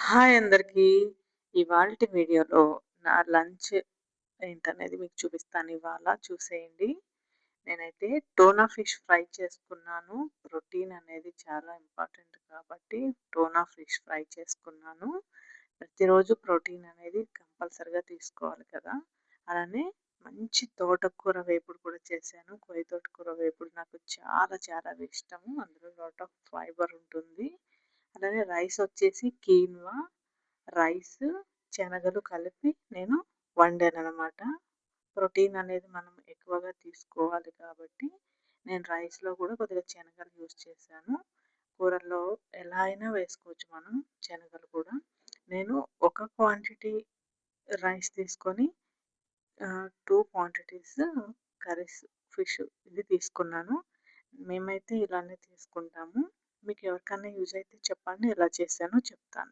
Hi అందరికీ. ఇవాల్టి వీడియోలో నా లంచ్ ఏంటనేది మీకు చూపిస్తాను ఇవాళ. చూసేయండి. నేనైతే టోనా ఫిష్ ఫ్రై చేసుకున్నాను. ప్రోటీన్ అనేది చాలా ఇంపార్టెంట్ కాబట్టి టోనా ఫిష్ ఫ్రై చేసుకున్నాను. ప్రతిరోజు ప్రోటీన్ అనేది కంపల్సరీగా తీసుకోవాలి కదా! అలానే మంచి తోటకూర వేపుడు కూడా చేశాను. కొయ్య తోటకూర వేపుడు నాకు చాలా చాలా ఇష్టము. అందులో లాట్ ఆఫ్ ఫైబర్ ఉంటుంది. అలానే రైస్ వచ్చేసి కీన్వా రైస్, శనగలు కలిపి నేను వండాననమాట. ప్రోటీన్ అనేది మనం ఎక్కువగా తీసుకోవాలి కాబట్టి నేను రైస్‌లో కూడా కొద్దిగా శనగలు యూజ్ చేశాను. కూరల్లో ఎలా అయినా వేసుకోవచ్చు మనం శనగలు కూడా. నేను ఒక క్వాంటిటీ రైస్ తీసుకొని 2 క్వాంటిటీస్ కర్రీస్ ఫిష్ ఇది తీసుకున్నాను. మేమైతే ఇలానే తీసుకుంటాము. మీకు ఎవరికైనా యూజ్ అయితే చెప్పండి. ఎలా చేశానో చెప్తాను.